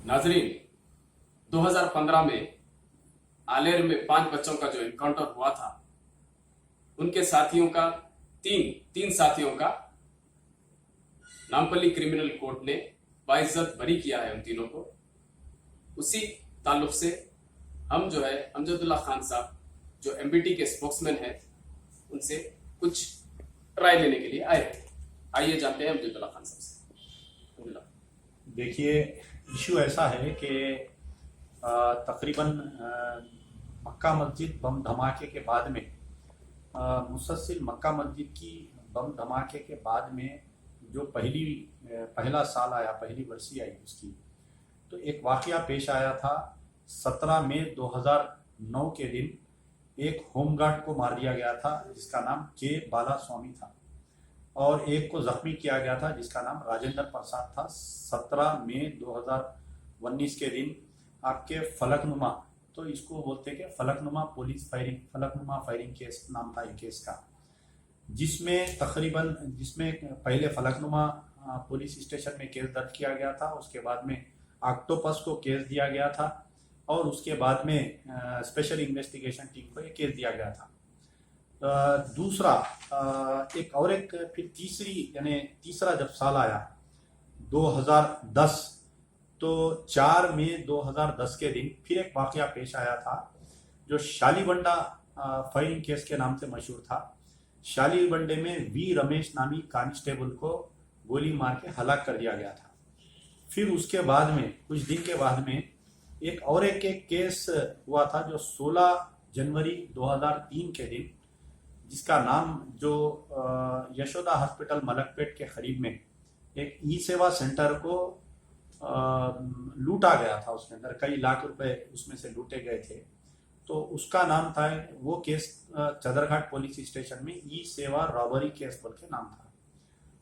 नाजरीन, 2015 में आलेर में 5 बच्चों का जो इनकाउंटर हुआ था, उनके साथियों का तीन साथियों का नामपल्ली क्रिमिनल कोर्ट ने बाइज्जत बरी किया है उन तीनों को। उसी ताल्लुक से हम जो है अमजदुल्ला खान साहब जो एमबीटी के स्पोक्समैन हैं, उनसे कुछ राय लेने के लिए आए थे। आइए जानते हैं अमजदुल्ला खान साहब से। देखिए, इशू ऐसा है कि तकरीबन मक्का मस्जिद बम धमाके के बाद में मुसलसिल मक्का मस्जिद की बम धमाके के बाद में जो पहला साल आया, पहली बरसी आई उसकी, तो एक वाकया पेश आया था। 17 मई 2009 के दिन एक होमगार्ड को मार दिया गया था जिसका नाम के बाला स्वामी था, और एक को जख्मी किया गया था जिसका नाम राजेंद्र प्रसाद था। 17 मई 2019 के दिन आपके फलकनुमा, तो इसको बोलते हैं कि Falaknuma police firing, Falaknuma firing case नाम था एक केस का, जिसमें पहले फलकनुमा पुलिस स्टेशन में केस दर्ज किया गया था, उसके बाद में ऑक्टोपस को केस दिया गया था, और उसके बाद में स्पेशल इन्वेस्टिगेशन टीम को ये केस दिया गया था। दूसरा फिर तीसरा जब साल आया 2010, तो 4 मई 2010 के दिन फिर एक वाकया पेश आया था जो शालीबंडा फायरिंग केस के नाम से मशहूर था। शालीबंडे में वी रमेश नामी कांस्टेबल को गोली मार के हलाक कर दिया गया था। फिर उसके बाद में कुछ दिन के बाद में एक केस हुआ था जो 16 जनवरी 2003 के दिन, जिसका नाम जो यशोदा हॉस्पिटल मलकपेट के करीब में एक ई सेवा सेंटर को लूटा गया था। उसके अंदर कई लाख रुपए उसमें से लूटे गए थे, तो उसका नाम था, वो केस चदरघाट पुलिस स्टेशन में ई सेवा रॉबरी केस बोल के नाम था।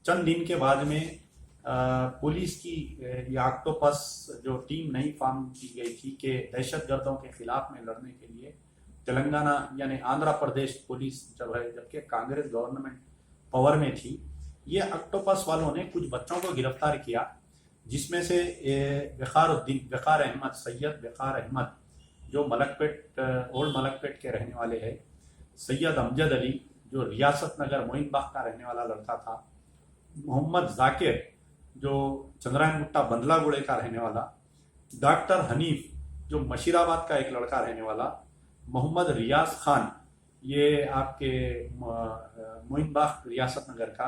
चंद दिन के बाद में पुलिस की ऑक्टोपस जो टीम नई फॉर्म की गई थी कि दहशतगर्दों के खिलाफ में लड़ने के लिए, तेलंगाना यानी आंध्र प्रदेश पुलिस जबकि कांग्रेस गवर्नमेंट पावर में थी, ये ऑक्टोपस वालों ने कुछ बच्चों को गिरफ्तार किया, जिसमें से वकार अहमद, सैयद वकार अहमद जो ओल्ड मलकपेट के रहने वाले हैं, सैयद अमजद अली जो रियासत नगर मोइनबाग का रहने वाला लड़का था, मोहम्मद जाकिर जो चंद्रायन गुट्टा बंदलागुड़े का रहने वाला, डॉक्टर हनीफ जो मशीराबाद का एक लड़का रहने वाला, मोहम्मद रियाज खान ये आपके मोइनबाग रियासत नगर का,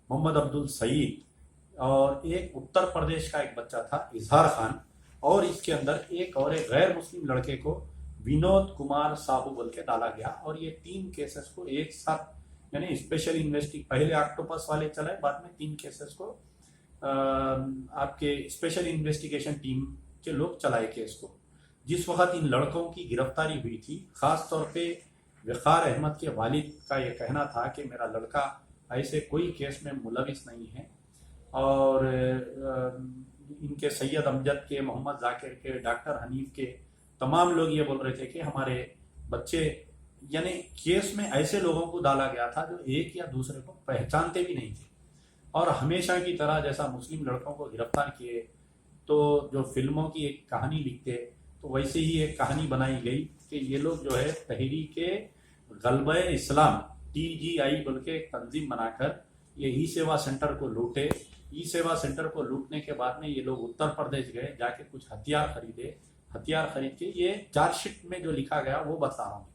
मोहम्मद अब्दुल सईद, और एक उत्तर प्रदेश का एक बच्चा था इजहार खान, और इसके अंदर एक गैर मुस्लिम लड़के को विनोद कुमार साहू बोल के डाला गया। और ये 3 केसेस को एक साथ यानी स्पेशल पहले ऑक्टोपस वाले चलाए, बाद में 3 केसेस को आपके स्पेशल इन्वेस्टिगेशन टीम के लोग चलाए केस को। जिस वक्त इन लड़कों की गिरफ्तारी हुई थी, खास तौर पे वकार अहमद के वालिद का ये कहना था कि मेरा लड़का ऐसे कोई केस में मुलविस नहीं है, और इनके सैयद अमजद के, मोहम्मद जाकिर के, डॉक्टर हनीफ के तमाम लोग ये बोल रहे थे कि हमारे बच्चे, यानी केस में ऐसे लोगों को डाला गया था जो एक या दूसरे को पहचानते भी नहीं थे, और हमेशा की तरह जैसा मुस्लिम लड़कों को गिरफ्तार किए तो जो फिल्मों की एक कहानी लिखते, तो वैसे ही एक कहानी बनाई गई कि ये लोग जो है तहरीके गलबे इस्लाम TGI बोल के एक तंजीम बनाकर ये ई सेवा सेंटर को लूटे। ई सेवा सेंटर को लूटने के बाद में ये लोग उत्तर प्रदेश गए, जाके कुछ हथियार खरीदे, हथियार खरीद के ये चार्जशीट में जो लिखा गया वो बता रहा हूँ।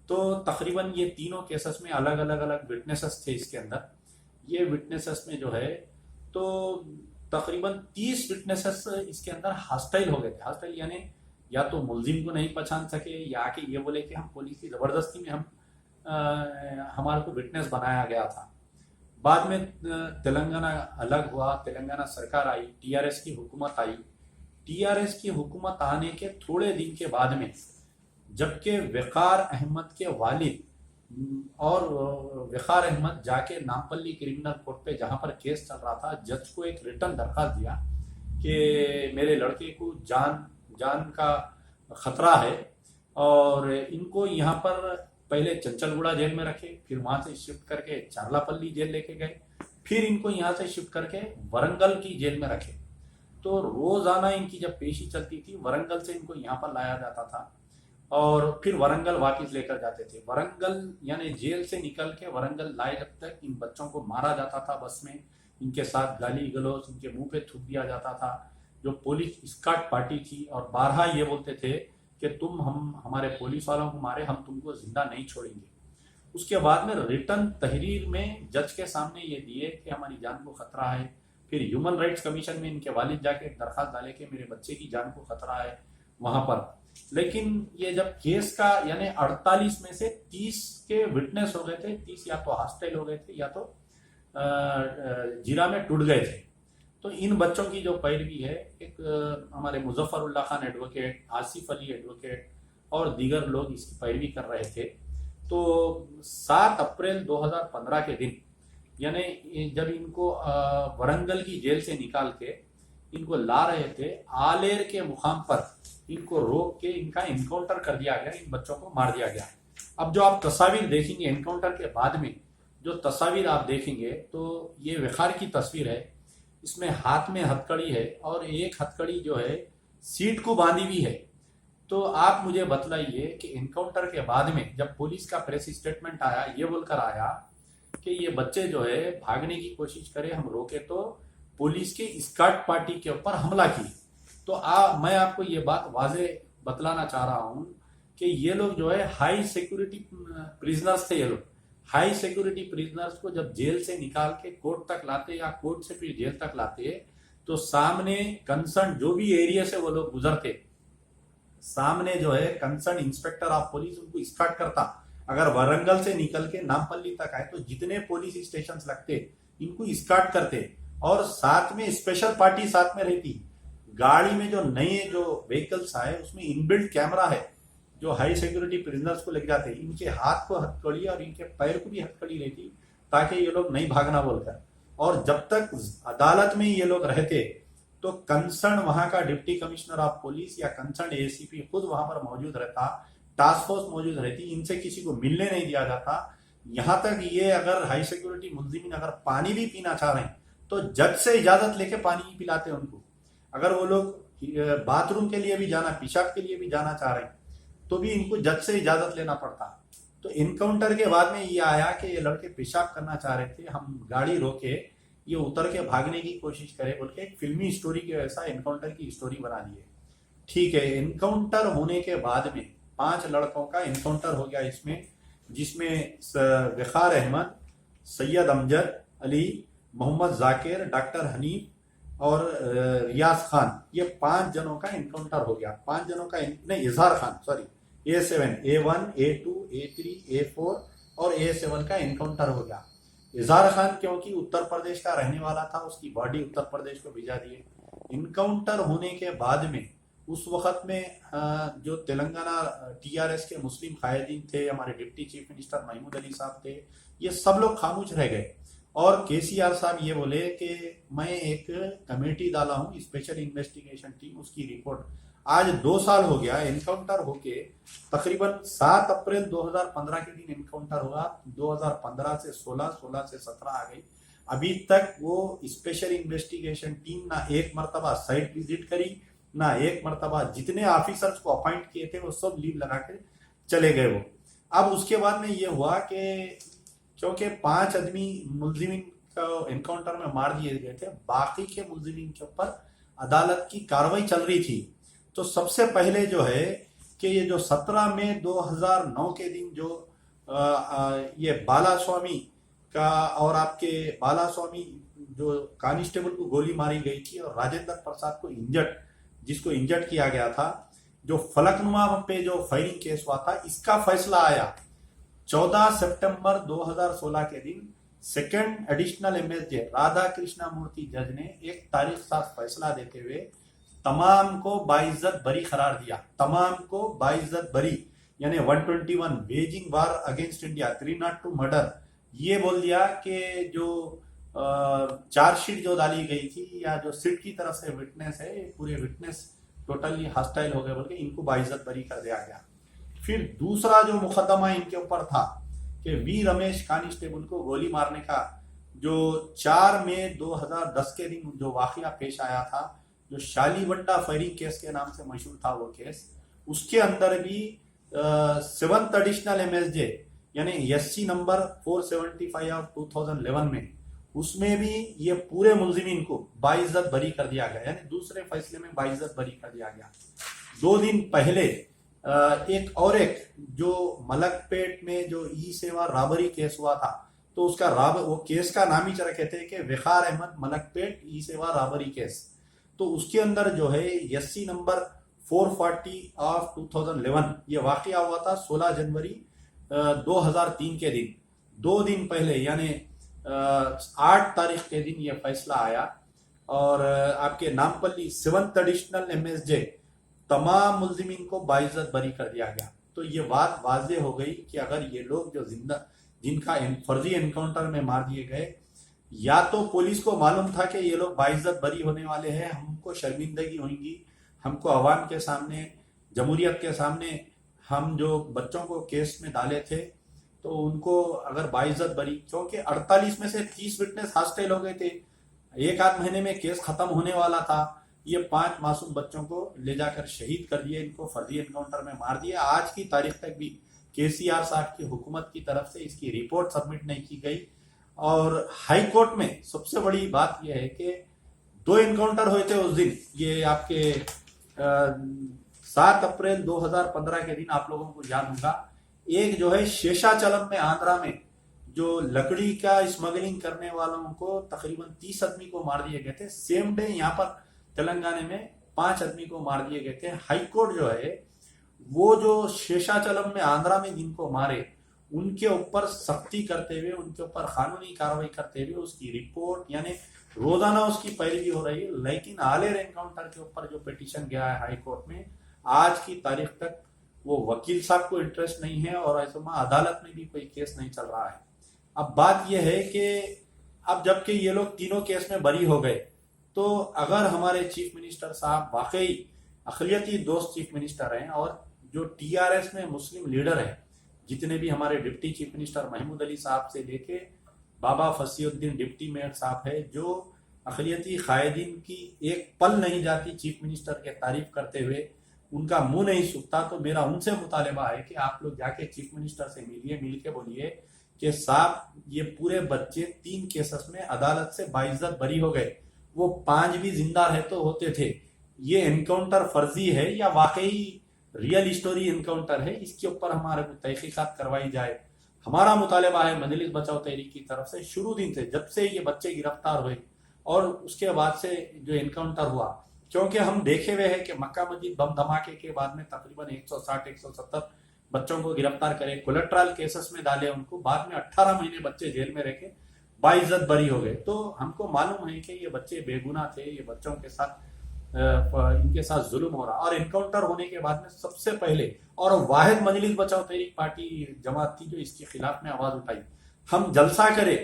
तो तकरीबन ये तीनों केसेस में अलग अलग विटनेसेस थे। इसके अंदर ये विटनेसेस में जो है तो तकरीबन 30 विटनेसेस इसके अंदर हॉस्टाइल हो गए थे। हॉस्टाइल यानी या तो मुलजिम को नहीं पहचान सके, या कि ये बोले कि हम पुलिस की जबरदस्ती में हमारे को विटनेस बनाया गया था। बाद में तेलंगाना अलग हुआ, तेलंगाना सरकार आई, TRS की हुकूमत आई। TRS की हुकूमत आने के थोड़े दिन के बाद में जबकि वकार अहमद के वालिद और वकार अहमद जाके नामपल्ली क्रिमिनल कोर्ट पे जहां पर केस चल रहा था, जज को एक रिटर्न दरखास्त दिया कि मेरे लड़के को जान का खतरा है, और इनको यहाँ पर पहले चंचलगुड़ा जेल में रखे, फिर वहां से शिफ्ट करके चारलापल्ली जेल लेके गए, फिर इनको यहाँ से शिफ्ट करके वरंगल की जेल में रखे। तो रोजाना इनकी जब पेशी चलती थी, वरंगल से इनको यहाँ पर लाया जाता था और फिर वरंगल वापस लेकर जाते थे। वरंगल यानी जेल से निकल के वरंगल लाए जब तक इन बच्चों को मारा जाता था बस में, इनके साथ गाली गलौज इनके मुंह पे थूक दिया जाता था। जो पुलिस स्कॉट पार्टी थी और बारहा ये बोलते थे कि तुम हम हमारे पुलिस वालों को मारे, हम तुमको जिंदा नहीं छोड़ेंगे। उसके बाद में रिटर्न तहरीर में जज के सामने ये दिए कि हमारी जान को खतरा है। फिर ह्यूमन राइट्स कमीशन में इनके वालिद जाके एक दरखास्त डाले कि मेरे बच्चे की जान को खतरा है वहां पर। लेकिन ये जब केस का यानी 48 में से 30 के विटनेस हो गए थे, 30 या तो हॉस्टाइल हो गए थे या तो जीरा में टूट गए थे। तो इन बच्चों की जो पैरवी है, एक हमारे मुजफ्फरुल्लाह खान एडवोकेट, आसिफ अली एडवोकेट और दीगर लोग इसकी पैरवी कर रहे थे। तो 7 अप्रैल 2015 के दिन यानी जब इनको वरंगल की जेल से निकाल के इनको ला रहे थे, आलेर के मुकाम पर इनको रोक के इनका एनकाउंटर कर दिया गया, इन बच्चों को मार दिया गया। अब जो आप तस्वीर देखेंगे एनकाउंटर के बाद में, जो तस्वीर आप देखेंगे तो ये विखार की तस्वीर है। इसमें हाथ में हथकड़ी है और एक हथकड़ी जो है सीट को बांधी हुई है। तो आप मुझे बतलाइए कि एनकाउंटर के बाद में जब पुलिस का प्रेस स्टेटमेंट आया, ये बोलकर आया कि ये बच्चे जो है भागने की कोशिश करे, हम रोके तो पुलिस के स्कॉट पार्टी के ऊपर हमला किए। तो मैं आपको ये बात वाजे बतलाना चाह रहा हूं कि ये लोग जो है हाई सिक्योरिटी प्रिजनर्स थे। ये लोग हाई सिक्योरिटी प्रिजनर्स को जब जेल से निकाल के कोर्ट तक लाते या कोर्ट से फिर जेल तक लाते, तो सामने कंसर्न जो भी एरिया से वो लोग गुजरते, सामने जो है कंसर्न इंस्पेक्टर ऑफ पुलिस उनको स्कॉट करता। अगर वरंगल से निकल के नामपल्ली तक आए तो जितने पुलिस स्टेशन लगते इनको स्कॉट करते और साथ में स्पेशल पार्टी साथ में रहती। गाड़ी में जो नए जो व्हीकल्स आए उसमें इनबिल्ट कैमरा है जो हाई सिक्योरिटी प्रिजनर्स को लेके जाते। इनके हाथ को हथकड़ी और इनके पैर को भी हथकड़ी रहती ताकि ये लोग नहीं भागना बोलकर। और जब तक अदालत में ये लोग रहते तो कंसर्न वहां का डिप्टी कमिश्नर ऑफ पुलिस या कंसर्न एसीपी खुद वहां पर मौजूद रहता, टास्क फोर्स मौजूद रहती, इनसे किसी को मिलने नहीं दिया जाता। यहां तक ये अगर हाई सिक्योरिटी मुल्जिमीन अगर पानी भी पीना चाह रहे हैं तो जज से इजाजत लेके पानी पिलाते उनको। अगर वो लोग बाथरूम के लिए भी जाना, पेशाब के लिए भी जाना चाह रहे हैं तो भी इनको जज से इजाजत लेना पड़ता। तो इनकाउंटर के बाद में ये आया कि ये लड़के पेशाब करना चाह रहे थे, हम गाड़ी रोके, ये उतर के भागने की कोशिश करे बोल के एक फिल्मी स्टोरी के वैसा इनकाउंटर की स्टोरी बना दी है। ठीक है, इनकाउंटर होने के बाद में 5 लड़कों का इनकाउंटर हो गया इसमें, जिसमें विखार अहमद, सैयद अमजद अली, मोहम्मद जाकिर, डॉक्टर हनीफ और रियाज खान, ये 5 जनों का इनकाउंटर हो गया। 5 जनों का नहीं, इजहार Khan sorry, A7, A1, A2, A3, A4 और A7 का इनकाउंटर हो गया। इजहार खान क्योंकि उत्तर प्रदेश का रहने वाला था, उसकी बॉडी उत्तर प्रदेश को भिजा दिए। इनकाउंटर होने के बाद में उस वक्त में जो तेलंगाना TRS के मुस्लिम कायदीन थे, हमारे deputy chief minister Mahmood Ali साहब थे, ये सब लोग खामोश रह गए। और KCR साहब ये बोले कि मैं एक कमेटी डाला हूं, स्पेशल इन्वेस्टिगेशन टीम, उसकी रिपोर्ट। आज 2 साल हो गया इनकाउंटर होके, तकरीबन 7 अप्रैल 2015 के दिन इनकाउंटर हुआ। 2015 से 16, 16 से 17 आ गई। अभी तक वो स्पेशल इन्वेस्टिगेशन टीम ना एक मरतबा साइट विजिट करी, ना एक मरतबा जितने ऑफिसर्स को अपॉइंट किए थे वो सब लीव लगा के चले गए वो। अब उसके बाद में ये हुआ कि क्योंकि 5 आदमी मुलजिमीन को एनकाउंटर में मार दिए गए थे, बाकी के मुलजिमीन के ऊपर अदालत की कार्रवाई चल रही थी। तो सबसे पहले जो है कि ये जो 17 मई 2009 के दिन जो ये बालास्वामी का और आपके बालास्वामी जो कांस्टेबल को गोली मारी गई थी और राजेंद्र प्रसाद को जिसको इंजर्ड किया गया था, जो फलकनुमा पे जो फायरिंग केस हुआ था, इसका फैसला आया 14 सितंबर 2016 के दिन। Second additional MSJ Radha Krishna Murthy जज ने एक तारीख साथ फैसला देते हुए तमाम को बाइज्जत बरी करार दिया। तमाम को बाइज्जत बरी यानी 121 वेजिंग वार अगेंस्ट इंडिया, 302 मर्डर, ये बोल दिया कि जो चार्जशीट जो डाली गई थी या जो सिट की तरफ से विटनेस है, पूरे विटनेस टोटली हॉस्टाइल हो गए बोल के इनको बाइज्जत बरी कर दिया गया। फिर दूसरा जो मुकदमा इनके ऊपर था कि वी रमेश कांस्टेबल को गोली मारने का जो 4 मई 2010 के दिन जो वाकया पेश आया था, जो शालीबंडा फायरिंग केस के नाम से मशहूर था वो केस, उसके अंदर भी 7th एडिशनल MSJ यानी SC नंबर 475 ऑफ 2011 में, उसमें भी ये पूरे मुलजिमीन को बाइज्जत बरी कर दिया गया, यानी दूसरे फैसले में बाइज्जत बरी कर दिया गया। 2 दिन पहले एक जो मलकपेट में जो ई सेवा राबरी केस हुआ था, तो उसका वो केस का नाम ही रखे थे कि वक़ार अहमद मलकपेट ई सेवा राबरी केस। तो उसके अंदर जो है SC नंबर 440 ऑफ 2011, ये वाकया हुआ था 16 जनवरी 2003 के दिन। 2 दिन पहले यानी 8 तारीख के दिन ये फैसला आया और आपके नामपल्ली 7th एडिशनल MSJ तमाम मुल्जिमीन को बाइज्जत बरी कर दिया गया। तो ये बात वाज़ेह हो गई कि अगर ये लोग जो जिनका फर्जी एनकाउंटर में मार दिए गए, या तो पुलिस को मालूम था कि ये लोग बाइज्जत बरी होने वाले हैं, हमको शर्मिंदगी होगी, हमको अवाम के सामने, जमहूरियत के सामने हम जो बच्चों को केस में डाले थे तो उनको अगर बाइज्जत बरी, क्योंकि 48 में से 30 विटनेस हॉस्टाइल हो गए थे, 1 आध महीने में केस खत्म होने वाला था, ये 5 मासूम बच्चों को ले जाकर शहीद कर दिए, इनको फर्जी एनकाउंटर में मार दिया। आज की तारीख तक भी KCR साहब की हुकूमत की तरफ से इसकी रिपोर्ट सबमिट नहीं की गई। और हाई कोर्ट में सबसे बड़ी बात यह है कि 2 एनकाउंटर हुए थे उस दिन, ये आपके 7 अप्रैल 2015 के दिन, आप लोगों को याद होगा। एक जो है शेषाचलम में, आंध्रा में, जो लकड़ी का स्मगलिंग करने वालों को तकरीबन 30 आदमी को मार दिए गए थे। सेम डे यहाँ पर तेलंगाना में 5 आदमी को मार दिए गए थे। हाई कोर्ट जो है वो जो शेषाचलम में, आंध्रा में जिनको मारे, उनके ऊपर सख्ती करते हुए, उनके ऊपर कानूनी कार्रवाई करते हुए उसकी रिपोर्ट, यानी रोजाना उसकी पैरवी हो रही है। लेकिन आलेर एनकाउंटर के ऊपर जो पिटीशन गया है हाई कोर्ट में, आज की तारीख तक वो वकील साहब को इंटरेस्ट नहीं है और ऐसे में अदालत में भी कोई केस नहीं चल रहा है। अब बात यह है कि अब जबकि ये लोग तीनों केस में बरी हो गए, तो अगर हमारे चीफ मिनिस्टर साहब वाकई अक़लियती दोस्त चीफ मिनिस्टर हैं और जो TRS में मुस्लिम लीडर हैं, जितने भी हमारे deputy chief minister Mahmood Ali साहब से लेके बाबा फसीउद्दीन डिप्टी मेयर साहब है, जो अक़लियती कायदीन की एक पल नहीं जाती चीफ मिनिस्टर के तारीफ करते हुए, उनका मुंह नहीं सूखता। तो मेरा उनसे मुतालबा है कि आप लोग जाके चीफ मिनिस्टर से मिलिए, मिल के बोलिए कि साहब ये पूरे बच्चे 3 केसेस में अदालत से बाइज्जत बरी हो गए, वो 5 भी जिंदा रहे तो होते थे, ये एनकाउंटर फर्जी है या वाकई रियल स्टोरी एनकाउंटर है, इसके ऊपर हमारे को तहकीकात करवाई जाए। हमारा मुतालबा है मजलिस बचाओ तहरीक की तरफ से, शुरू दिन से, जब से ये बच्चे गिरफ्तार हुए और उसके बाद से जो एनकाउंटर हुआ, क्योंकि हम देखे हुए हैं कि मक्का मस्जिद बम धमाके के बाद में तकरीबन 160-170 बच्चों को गिरफ्तार करे, कोलेट्रल केसेस में डाले उनको, बाद में 18 महीने बच्चे जेल में रह के बाइज्जत बरी हो गए। तो हमको मालूम है कि ये बच्चे बेगुनाह थे, ये बच्चों के साथ इनके साथ जुल्म हो रहा। और एनकाउंटर होने के बाद में सबसे पहले और वाहिद मजलिस बचाओ तहरीक पार्टी जमात थी जो इसके खिलाफ में आवाज उठाई। हम जलसा करे,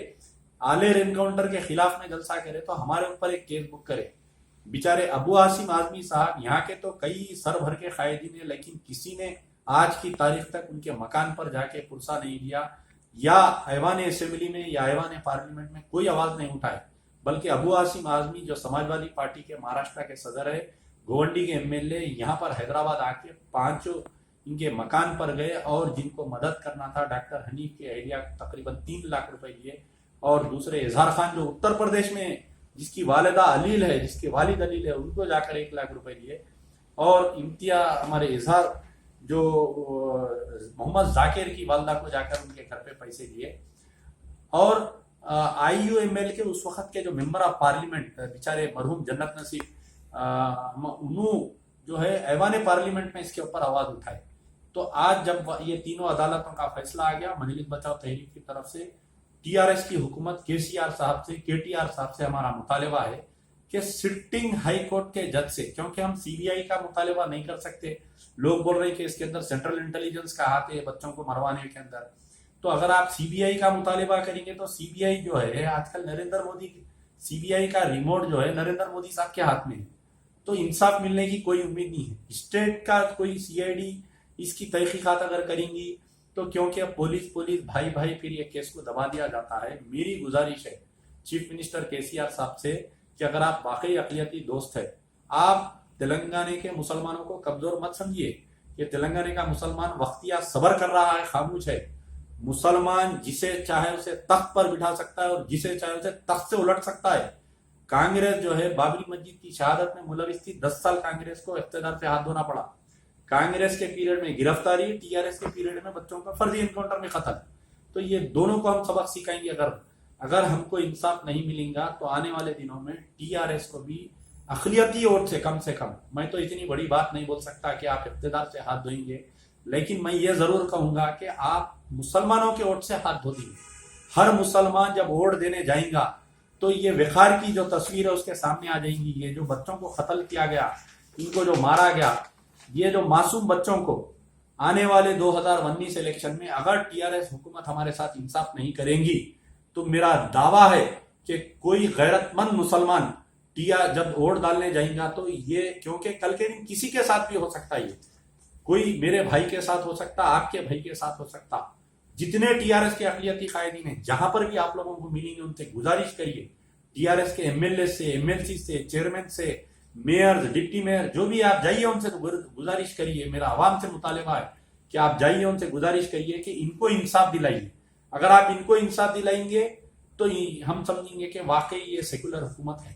आलेर एनकाउंटर के खिलाफ में जलसा करे, तो हमारे ऊपर एक केस बुक करे। बेचारे अबू आसिम आजमी साहब यहाँ के तो कई सर भर के कायदीन है, लेकिन किसी ने आज की तारीख तक उनके मकान पर जाके पुरसा नहीं दिया, या ऐवान असेंबली में या ऐवान पार्लियामेंट में कोई आवाज नहीं उठाए। बल्कि अबू आसिम आजमी जो समाजवादी पार्टी के महाराष्ट्र के सदर है, गोवंडी के MLA, यहाँ पर हैदराबाद आके 5 इनके मकान पर गए और जिनको मदद करना था, डॉक्टर हनीफ के एरिया तकरीबन 3 लाख रुपए दिए। और दूसरे इजहार खान जो उत्तर प्रदेश में, जिसकी वालिदा अलील है, जिसके वालिद अलील है, उनको जाकर 1 लाख रुपए दिए। और इम्तिया हमारे इजहार जो मोहम्मद जाकिर की वालदा को जाकर उनके घर पे पैसे दिए। और IUML के उस वक्त के जो मेंबर ऑफ पार्लियामेंट बेचारे मरहूम जन्नत नसीब उन्हों जो है ऐवान पार्लियामेंट में इसके ऊपर आवाज उठाए। तो आज जब ये तीनों अदालतों का फैसला आ गया मजलिस बचाओ तहरीक की तरफ से, TRS की हुकूमत KCR साहब से, KTR साहब से हमारा मुतालबा है कि सिटिंग हाई कोर्ट के जज से, क्योंकि हम CBI का मुतालबा नहीं कर सकते, लोग बोल रहे हैं कि इसके अंदर सेंट्रल इंटेलिजेंस का हाथ है बच्चों को मरवाने के अंदर। तो अगर आप CBI का मुतालिबा करेंगे तो CBI जो है आजकल नरेंद्र मोदी, CBI का रिमोट जो है नरेंद्र मोदी साहब के हाथ में है, तो इंसाफ मिलने की कोई उम्मीद नहीं है। स्टेट का कोई CID इसकी तहकीकात अगर करेंगी तो, क्योंकि अब पुलिस भाई फिर ये केस को दबा दिया जाता है। मेरी गुजारिश है चीफ मिनिस्टर KCR साहब से कि अगर आप वाकई अक़लियती दोस्त है, आप तेलंगाना के मुसलमानों को कमजोर मत समझिए। ये तेलंगाना का मुसलमान वक्तिया सबर कर रहा है, खामोश है। मुसलमान जिसे चाहे उसे तख्त पर बिठा सकता है और जिसे चाहे उसे तख्त से उलट सकता है। कांग्रेस जो है बाबरी मस्जिद की शहादत में मुलविस थी, 10 साल कांग्रेस को इख्तियार से हाथ धोना पड़ा। कांग्रेस के पीरियड में गिरफ्तारी, टीआरएस के पीरियड में बच्चों का फर्जी एनकाउंटर में कत्ल। तो ये दोनों को हम सबक सिखाएंगे। अगर हमको इंसाफ नहीं मिलेगा तो आने वाले दिनों में टीआरएस को भी अखिलियती वोट से कम, मैं तो इतनी बड़ी बात नहीं बोल सकता कि आप इख्तियार से हाथ धोएंगे, लेकिन मैं ये जरूर कहूंगा कि आप मुसलमानों के वोट से हाथ धो देंगे। हर मुसलमान जब वोट देने जाएगा तो ये विखार की जो तस्वीर है उसके सामने आ जाएंगी। ये जो बच्चों को कत्ल किया गया, इनको जो मारा गया, ये जो मासूम बच्चों को आने वाले 2019 इलेक्शन में अगर टीआरएस हुकूमत हमारे साथ इंसाफ नहीं करेंगी तो मेरा दावा है कि कोई गैरतमंद मुसलमान जब वोट डालने जाएगा तो ये, क्योंकि कल के दिन किसी के साथ भी हो सकता है, कोई मेरे भाई के साथ हो सकता, आपके भाई के साथ हो सकता। जितने टीआरएस के अक़लियती कायदीन हैं, जहां पर भी आप लोगों को मिलेंगे उनसे गुजारिश करिए, टीआरएस के एमएलए से, एमएलसी से, चेयरमैन से, मेयर, डिप्टी मेयर, जो भी आप जाइए उनसे तो गुजारिश करिए। मेरा आवाम से मुतालिबा है कि आप जाइए उनसे गुजारिश करिए कि इनको इंसाफ दिलाइए। अगर आप इनको इंसाफ दिलाएंगे तो हम समझेंगे कि वाकई ये सेकुलर हुकूमत है।